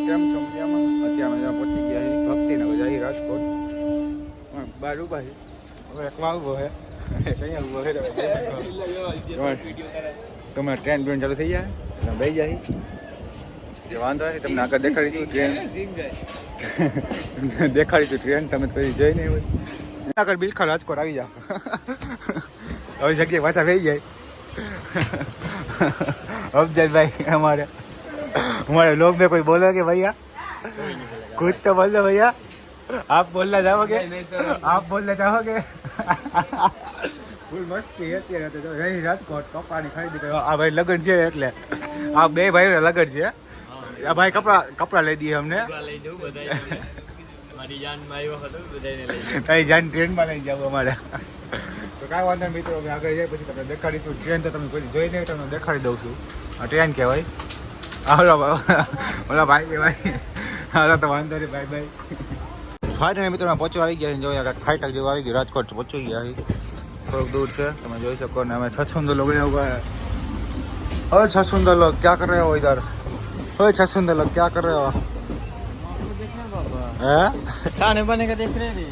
કેમ છો મજામાં? અત્યારે અમે પહોંચી ગયા છીએ ભક્તિનગર જઈ રાજકોટ બાર ઉભા છે. હવે એક વાગો હે કઈ ઉભો હે તમે ટ્રેન ટ્રેન ચાલુ થઈ જાય તમે બેસી જાય જે વાંધો નહીં તમને આગળ દેખાડીશું ટ્રેન દેખાડીશું ટ્રેન તમે કઈ જઈ નહીં હોય આગળ બિલખા રાજકોટ આવી જાઓ હવે જગ્યાએ પાછા થઈ જાય अफजल भाई हमारे लोग में कोई बोलोगे भैया कुछ तो बोल दो भैया आप बोलना चाहोगे आप बोलना चाहोगे फूल मस्ती અત્યારે તો અહીં રાજકોટ કપડાની ખરીદી કરો આ ભાઈ લગન છે એટલે આ બે ભાઈઓને લગન છે આ ભાઈ કપડા લઈ દઈએ અમને મારી જાનમાં આવ્યો હતો બધાને લઈ તારી જાન ટ્રેનમાં લઈ જાવ અમારે તો કાંઈ વાંધો મિત્રો અમે આગળ જઈએ પછી તમને દેખાડીશું ટ્રેન તો તમે કોઈ જોઈ નહીં તમને દેખાડી દઉં છું આ ટ્રેન કહેવાય ઓલા ભાઈ કહેવાય હાલો તો વાંધો નહીં ભાઈ ભાઈ ફાઇનલી મિત્રો પહોંચવા આવી ગયા જો ખાઈટક જેવું આવી ગયું રાજકોટ પહોંચી ગયા થોડુંક દૂર છે તમે જોઈ શકો ને અમે 600 लोग હવે 600 लोग क्या कर रहे हो इधर ओए 600 लोग क्या कर रहे हो हैं खाने बने का देख रहे थे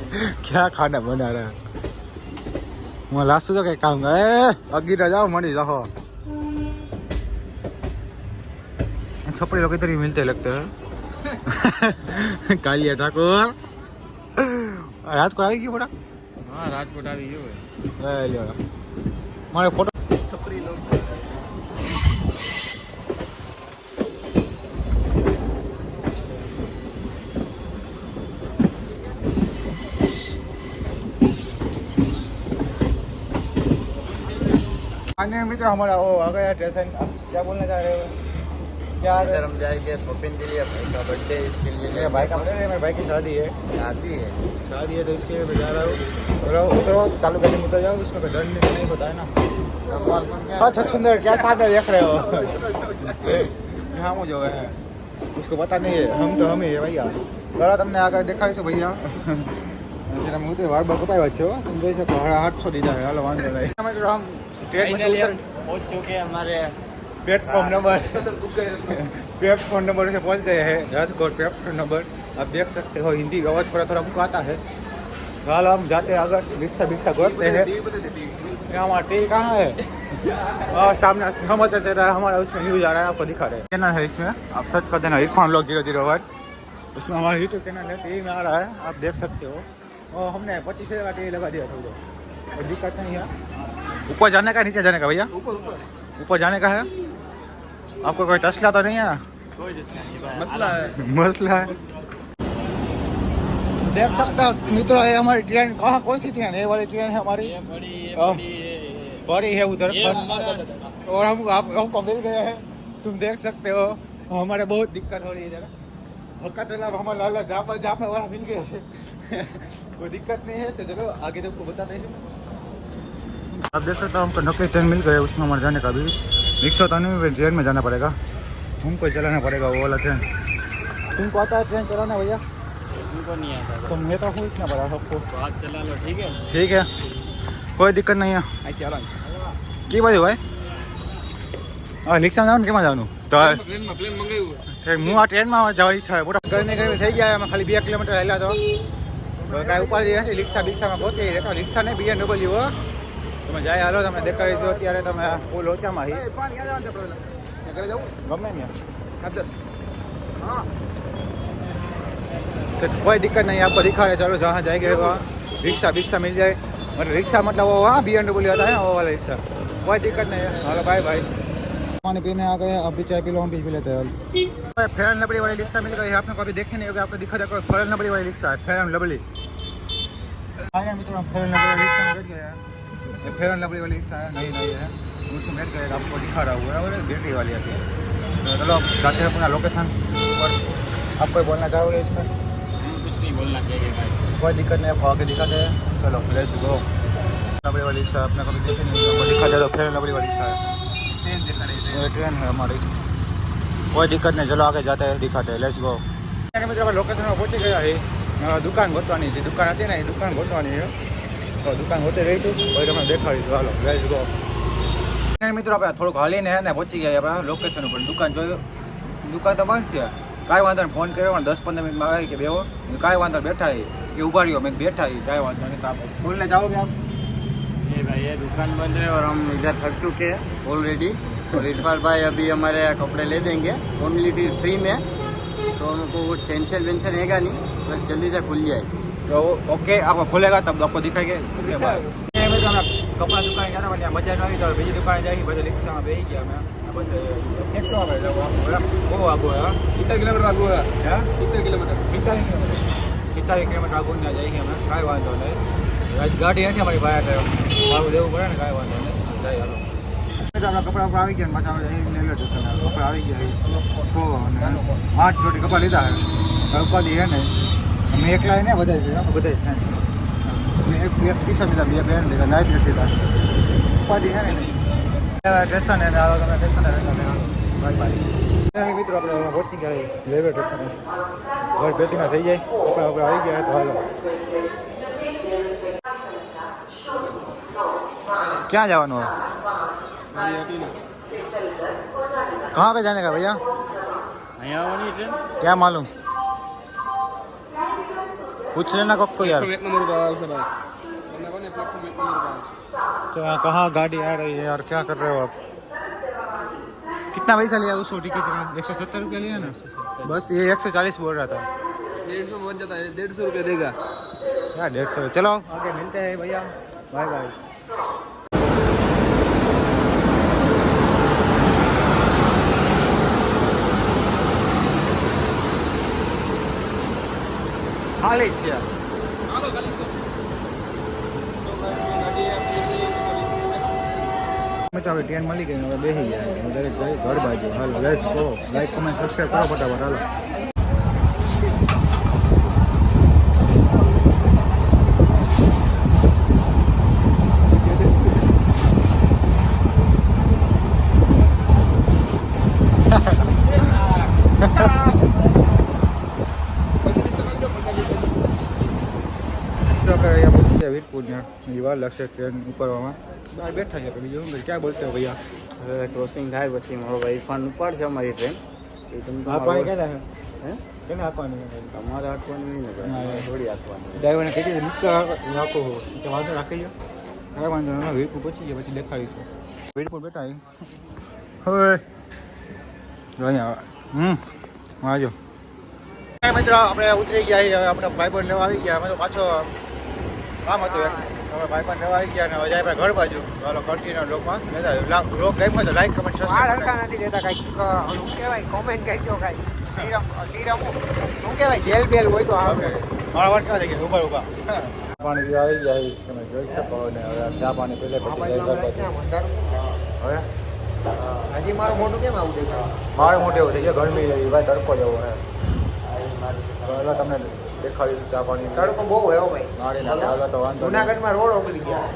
क्या खाना बना रहा है मैं लास्ट तो कहीं काम गए अगी ना जाओ मनी जाओ छपड़ी लोग इधर ही मिलते लगते हैं कालिया ठाकुर રાજકોટ આવી ગયું બડા હા રાજકોટ આવી ગયો લે મારે ફોટો છપરી લોક आने मित्र हमारा वो आ गया स्टेशन अब क्या बोलना चाह रहे हो क्या इधर हम जाएंगे शॉपिंग के लिए भाई का बर्थडे इसके लिए मेरे भाई का बर्थडे मेरे भाई की शादी है आती है तो इसके लिए मैं जा रहा हूँ तो उतरो चालू करके उतर जाओ उसमें कोई डर नहीं होता है ना अच्छा सुंदर क्या सामने देख रहे हो हम जो है उसको पता नहीं है हम तो हम ही है भैया बड़ा तुमने आकर देखा भैया जरा मुझे वार बार कपाई बच्चे हो तुम जैसे 800 दीदा है हालो वांधो नहीं हम ट्रेन में पहुंच चुके हमारे प्लेटफॉर्म नंबर से पहुंच गए हैं राजकोट प्लेटफॉर्म नंबर आप देख सकते हो हिंदी आवाज थोड़ा थोड़ा हमको आता है हाल हम जाते हैं अगर रिक्शा गोरते हैं हमारा टी कहाँ है और सामने समाचार चल रहा है हमारा उसमें न्यूज आ रहा है आपको दिखा रहे हैं चैनल है इसमें आप सर्च कर देना इरफान लोग 001 उसमें हमारा यूट्यूब चैनल है टीवी में आ रहा है आप देख सकते हो और हमने 25 का टीवी लगा दिया थोड़ा कोई दिक्कत नहीं है ऊपर जाने का नीचे जाने का भैया ऊपर जाने का है आपको कोई तसला तो नहीं है मसला है देख सकते हो मित्रों ये हमारी ट्रेन कहाँ कौन सी ट्रेन है ये वाली ट्रेन है हमारी बड़ी है उधर और हम आपको मिल गए हैं तुम देख सकते हो हमारे बहुत दिक्कत हो रही है जरा धक्का चला हमारा लाला जहाँ पर वाला मिल गए कोई दिक्कत नहीं है तो चलो आगे तुमको बताते हैं आप देख सकते हो हमको नकली ट्रेन मिल गए उसमें हमारे जाने का भी 193 ट्रेन में जाना पड़ेगा हमको चलाना पड़ेगा वो वाला ट्रेन तुमको आता है ट्रेन चलाना भैया उनको नहीं आता तो मैं तो हूँ इतना बड़ा सबको तो आप चला लो ठीक है कोई दिक्कत नहीं है की बाजू भाई રિક્ષા જવાનું કેમાં જવાનું તો હું આ ટ્રેનમાં જવાની ઈચ્છા હોય મોટા ગરમી થઈ ગયા અમે ખાલી 2 કિલોમીટર હાલ્યા તો કાંઈ ઉપાધિ નથી રિક્ષામાં પહોંચી ગયા રિક્ષા નહીં BMW હો તમે જાય હાલો તમે દેખાડી દો અત્યારે તમે ફૂલ ઓછામાં ગમે ને तो कोई दिक्कत नहीं आपको दिखा रहे चलो जहाँ जाएंगे वहाँ रिक्शा मिल जाए मतलब रिक्शा मतलब वो वहाँ BMW आता है ना वो वाला रिक्शा कोई दिक्कत नहीं है हेलो बाय बाय पानी पीने आ गए अब भी चाय पी लो हम भी पी लेते हैं फेयर एंड लवली वाली रिक्शा मिल गई है आपने कभी देखे नहीं होगा आपको दिखा जाएगा फेयर एंड लवली वाली रिक्शा है फेयर एंड लवली मित्रों फेयर एंड लवली रिक्शा में बैठ गया है फेयर एंड लवली वाली रिक्शा है नई है उसमें बैठ गए आपको दिखा रहा हुआ है और बैटरी वाली आती है तो चलो जाते हैं अपना लोकेशन और आप कोई बोलना चाहोगे इसमें कुछ नहीं बोलना चाहिए कोई दिक्कत नहीं आपको आगे दिखाते हैं चलो लेट्स गो लवली वाली रिक्शा आपने कभी देखे नहीं आपको दिखा दे तो फेयर एंड लवली वाली रिक्शा है ट्रेन है हमारी कोई दिक्कत नहीं चलो आगे जाते हैं दिखाते हैं लेट्स गो मित्र लोकेशन में पहुंची गया है दुकान गोतवानी थी दुकान હતી ને એ દુકાન ગોતવાની છે તો દુકાન ગોતી રહી છું પછી તમને દેખાડીશું હાલો લેટ્સ ગો મિત્રો આપણે થોડુંક હાલીને ને પહોંચી ગયા આપણા લોકેશન ઉપર દુકાન જોયું દુકાન તો બંધ છે કાંઈ વાંધો નહીં ફોન કર્યો પણ 10-15 મિનિટમાં આવે કે બેહો કાંઈ વાંધો નહીં, બેઠા એ ઉભા રહ્યો મેં બેઠા કાંઈ વાંધો नहीं तो आप बोलने जाओगे आप ये भाई ये दुकान बंद है और हम इधर थक चुके हैं ऑलरेडी और इरफान भाई अभी हमारे कपड़े ले देंगे ओनली फिर फ्री में तो हमको वो टेंशन वेंशन रहेगा नहीं बस जल्दी से खुल जाए तो ओके आपको खुलेगा तब आपको दिखाएंगे ओके बाय कपड़ा दुकान ગયા હતા પણ મજા ન આવી તો બીજી દુકાને જઈ પછી રિક્ષામાં બેસી ગયા અમે પછી કેટલો આવે બહુ આગો હે 70 કિલોમીટર આગો હે 70 કિલોમીટર 40 કિલોમીટર આગો ના જઈએ અમે કાંઈ વાંધો નહીં આજ ગાડી નથી અમારી પાસે મારું દેવું પડે ને કાંઈ વાંધો નહીં જાય હાલો આપણા કપડા ઉપર આવી ગયા ને પાછા રેલવે સ્ટેશન કપડા આવી ગયા 6 અને 8 જોડી કપડા લીધા હે ઉપાધિ હે ને અમે એકલા ને બધા બધા એક પીસા લીધા બે બેન લીધા નાઇટ લીધા ઉપાધિ હે ને સ્ટેશન હે ને તમે સ્ટેશન બાય બાય મિત્રો આપણે પહોંચી ગયા રેલવે સ્ટેશન ઘર બેતીના થઈ જાય કપડા આપણે આવી ગયા તો હાલો ક્યાં જવાનું है कहाँ पे जाने का भैया અહીંયા આવવાની ટ્રેન क्या मालूम पूछ लेना को यार एक नंबर पर આવશે ભાઈ તમને કોને પ્લેટફોર્મ 1 नंबर पर આવશે तो यहाँ कहाँ गाड़ी आ रही है यार क्या कर रहे हो आप कितना पैसा लिया उसको टिकट में 170 रुपया लिया ना बस ये 140 बोल रहा था 150 पहुंच जाता है 150 रुपया देगा क्या 150 चलो आगे मिलते हैं भैया बाय बाय खाली છે હાલો ખાલી મિત્રો હવે ટ્રેન મળી ગઈ હવે બેસી ગયા હવે દરેક ઘર બાજુ હાલો let's go like comment subscribe કરો ફટાફટ હાલો આપણે અહીંયા પહોંચી ગયા વીરપુર ત્યાં વાર લાગશે ટ્રેન ઉપરવામાં બહાર બેઠા છે બીજું શું ક્યાં બોલते हो भैया હવે ક્રોસિંગ થાય પછી મારો ભાઈ ફોન ઉપાડશે અમારી ટ્રેન એ તમને આ પાણી ક્યાં હે હે કેને આપવાની તમારે હાથવાનું નહીં ને ભાઈ થોડી હાથવાની ડ્રાઈવરને કહી દીધું મિત્ર રાખો હો કે વાંધો રાખી લો કાંઈ વાંધો નહીં વીરપુર પહોંચી ગયા પછી દેખાડીશું વીરપુર બેઠા હવે જો અહીંયા આવજો મિત્રો આપણે ઉતરી ગયા છીએ હવે આપણે ભાઈબંધ લેવા આવી ગયા અમે તો પાછો કામ હતું અમે ભાઈબંધ લેવા આવી ગયા અને હવે જાય આપણે ઘર બાજુ ચાલો કન્ટિન્યુ લોકમાં લોક ગમ્યો તો લાઈક કમેન્ટ સબસ્ક્રાઇબ નથી દેતા કાંઈક શું કહેવાય કોમેન્ટ કરજો કાંઈ સીરમ શું કહેવાય જેલ બેલ હોય તો આવે મારા વાત ક્યાં થઈ ગયા ઉભા ઉભા પાણી પીવા આવી ગયા તમે જોઈ શકો અને હવે ચા પાણી પી લે પછી જાય ઘર બાજુ હવે હજી મારું મોઢું કેમ આવું દેખાય મારે મોટે એવું થઈ ગયું ગરમી રહી ભાઈ તડકો જવો હે હવે તમને દેખાડી ચા પાણી તડકો બહુ હોય હો ભાઈ મારી ના તો વાંધો નહીં. જુનાગઢમાં રોડ ઓગળી ગયા